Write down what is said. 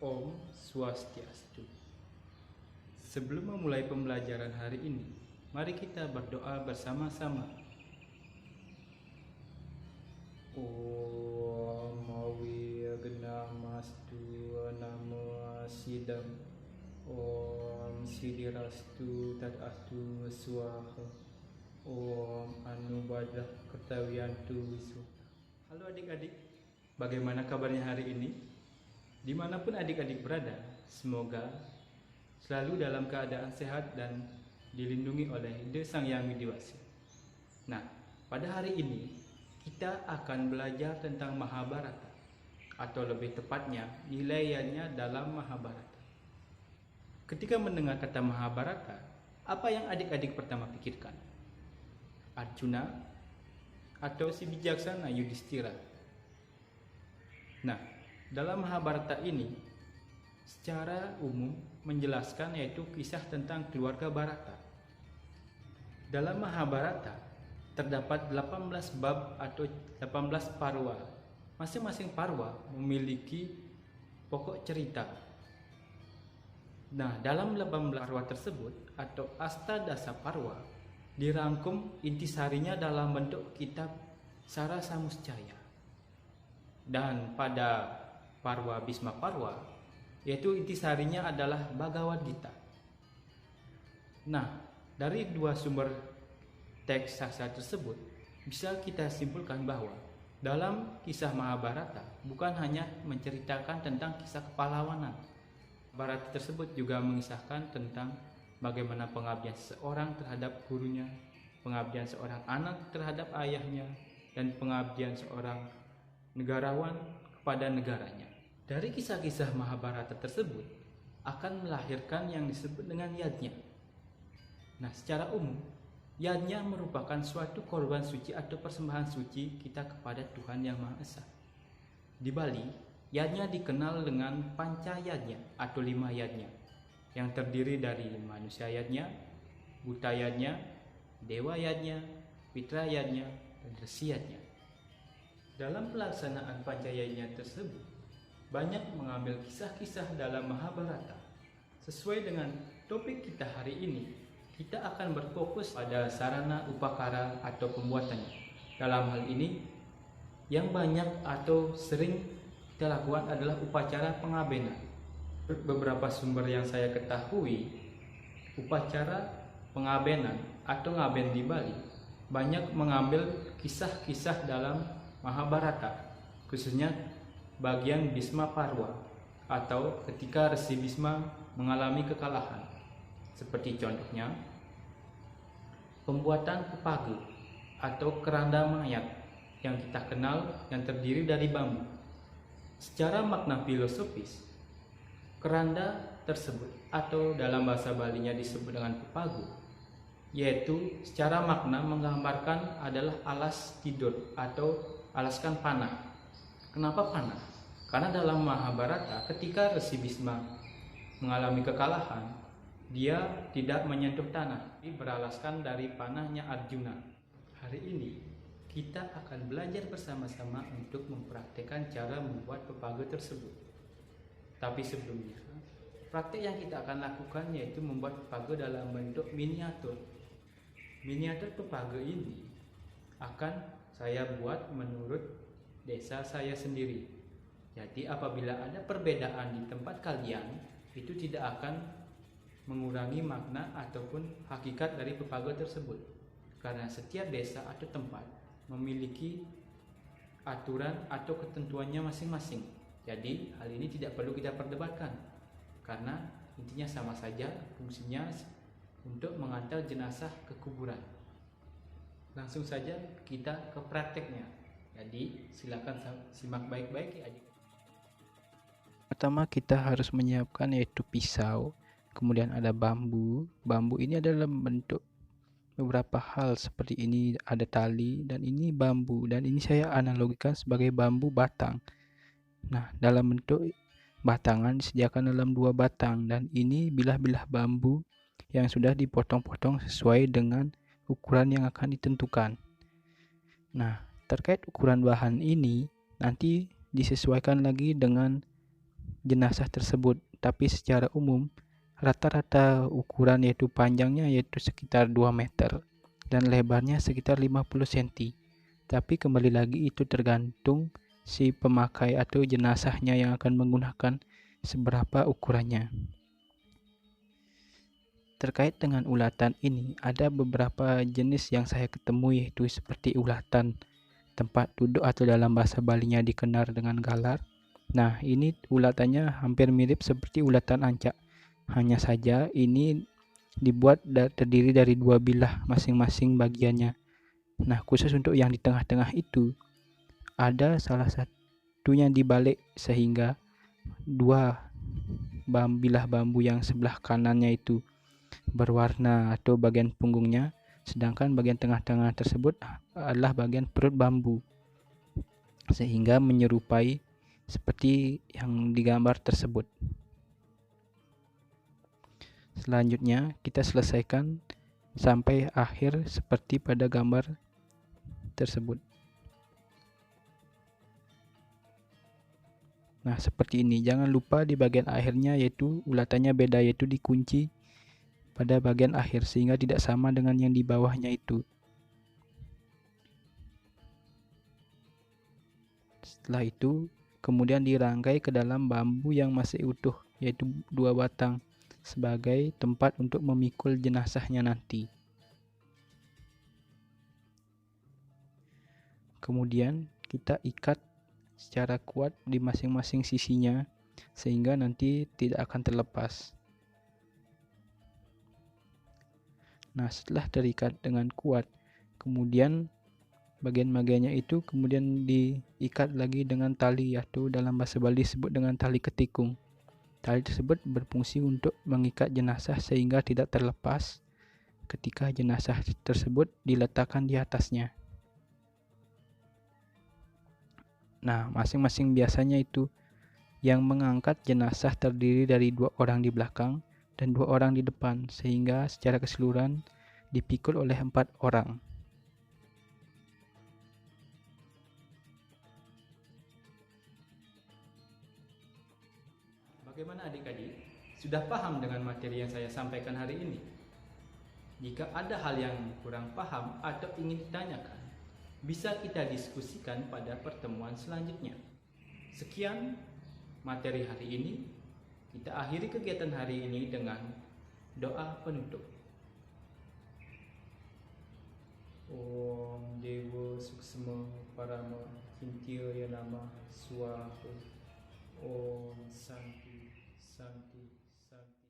Om Swastiastu. Sebelum memulai pembelajaran hari ini, mari kita berdoa bersama-sama. Om Awignamastu Namo Sidam. Om Sidirastu Tadastu Swaha. Om Anubadah Kertawiyantu Wisu. Halo adik-adik, bagaimana kabarnya hari ini? Dimanapun adik-adik berada, semoga selalu dalam keadaan sehat dan dilindungi oleh Sang Yang Widiwasi. Nah, pada hari ini kita akan belajar tentang Mahabharata, atau lebih tepatnya nilainya dalam Mahabharata. Ketika mendengar kata Mahabharata, apa yang adik-adik pertama pikirkan? Arjuna atau si bijaksana Yudhistira? Nah, dalam Mahabharata ini secara umum menjelaskan yaitu kisah tentang keluarga Bharata. Dalam Mahabharata terdapat 18 bab atau 18 parwa. Masing-masing parwa memiliki pokok cerita. Nah, dalam 18 parwa tersebut atau Astadasa Parwa dirangkum intisarinya dalam bentuk kitab Sara Samuscaya. Dan pada Parwa Bhisma Parwa, yaitu intisarinya adalah Bhagavad Gita. Nah, dari dua sumber teks sastra tersebut bisa kita simpulkan bahwa dalam kisah Mahabharata bukan hanya menceritakan tentang kisah kepahlawanan. Mahabharata tersebut juga mengisahkan tentang bagaimana pengabdian seseorang terhadap gurunya, pengabdian seorang anak terhadap ayahnya, dan pengabdian seorang negarawan kepada negaranya. Dari kisah-kisah Mahabharata tersebut akan melahirkan yang disebut dengan yajna. Nah, secara umum, yajna merupakan suatu korban suci atau persembahan suci kita kepada Tuhan Yang Maha Esa. Di Bali, yajna dikenal dengan panca yajna atau 5 yajna, yang terdiri dari manusia yajna, buta yajna, dewa yajna, pitra yajna, dan resi yajna. Dalam pelaksanaan panca yajna tersebut, banyak mengambil kisah-kisah dalam Mahabharata. Sesuai dengan topik kita hari ini, kita akan berfokus pada sarana upakara atau pembuatannya. Dalam hal ini, yang banyak atau sering kita lakukan adalah upacara pengabenan. Beberapa sumber yang saya ketahui, upacara pengabenan atau ngaben di Bali banyak mengambil kisah-kisah dalam Mahabharata, khususnya bagian Bhisma Parwa atau ketika Resi Bhisma mengalami kekalahan. Seperti contohnya pembuatan pepagu atau keranda mayat yang kita kenal yang terdiri dari bambu. Secara makna filosofis, keranda tersebut atau dalam bahasa Balinya disebut dengan pepagu, yaitu secara makna menggambarkan adalah alas tidur atau alaskan panah. Kenapa panah? Karena dalam Mahabharata ketika Resi Bhisma mengalami kekalahan, dia tidak menyentuh tanah, beralaskan dari panahnya Arjuna. Hari ini kita akan belajar bersama-sama untuk mempraktikkan cara membuat pepagu tersebut. Tapi sebelumnya, praktik yang kita akan lakukan yaitu membuat pepagu dalam bentuk miniatur. Miniatur pepagu ini akan saya buat menurut desa saya sendiri. Jadi apabila ada perbedaan di tempat kalian, itu tidak akan mengurangi makna ataupun hakikat dari pepagu tersebut. Karena setiap desa atau tempat memiliki aturan atau ketentuannya masing-masing. Jadi hal ini tidak perlu kita perdebatkan, karena intinya sama saja, fungsinya untuk mengantar jenazah ke kuburan. Langsung saja kita ke prakteknya. Jadi silakan simak baik-baik ya adik. Pertama kita harus menyiapkan yaitu pisau, kemudian ada bambu. Bambu ini adalah bentuk beberapa hal seperti ini, ada tali dan ini bambu, dan ini saya analogikan sebagai bambu batang. Nah, dalam bentuk batangan disediakan dalam 2 batang, dan ini bilah-bilah bambu yang sudah dipotong-potong sesuai dengan ukuran yang akan ditentukan. Nah, terkait ukuran bahan ini nanti disesuaikan lagi dengan jenazah tersebut, tapi secara umum rata-rata ukuran yaitu panjangnya yaitu sekitar 2 meter dan lebarnya sekitar 50 cm. Tapi kembali lagi itu tergantung si pemakai atau jenazahnya yang akan menggunakan seberapa ukurannya. Terkait dengan ulatan ini, ada beberapa jenis yang saya ketemu yaitu seperti ulatan tempat duduk atau dalam bahasa Balinya dikenal dengan galar. Nah, ini ulatannya hampir mirip seperti ulatan ancak. Hanya saja ini dibuat terdiri dari dua bilah masing-masing bagiannya. Nah, khusus untuk yang di tengah-tengah itu, ada salah satunya dibalik sehingga dua bilah bambu yang sebelah kanannya itu berwarna atau bagian punggungnya, sedangkan bagian tengah-tengah tersebut adalah bagian perut bambu, sehingga menyerupai seperti yang digambar tersebut. Selanjutnya kita selesaikan sampai akhir seperti pada gambar tersebut. Nah, seperti ini. Jangan lupa di bagian akhirnya yaitu ulatannya beda, yaitu dikunci pada bagian akhir sehingga tidak sama dengan yang di bawahnya itu. Setelah itu kemudian dirangkai ke dalam bambu yang masih utuh, yaitu 2 batang sebagai tempat untuk memikul jenazahnya nanti. Kemudian kita ikat secara kuat di masing-masing sisinya sehingga nanti tidak akan terlepas. Nah, setelah terikat dengan kuat, kemudian bagian-bagiannya itu kemudian diikat lagi dengan tali atau dalam bahasa Bali disebut dengan tali ketikung. Tali tersebut berfungsi untuk mengikat jenazah sehingga tidak terlepas ketika jenazah tersebut diletakkan di atasnya. Nah, masing-masing biasanya itu yang mengangkat jenazah terdiri dari 2 orang di belakang dan 2 orang di depan, sehingga secara keseluruhan dipikul oleh 4 orang. Bagaimana adik-adik? Sudah paham dengan materi yang saya sampaikan hari ini? Jika ada hal yang kurang paham atau ingin ditanyakan, bisa kita diskusikan pada pertemuan selanjutnya. Sekian materi hari ini. Kita akhiri kegiatan hari ini dengan doa penutup. Om Dewa Suksma Parama Kintiya Nama Swaha. Om Santi Santi Santi.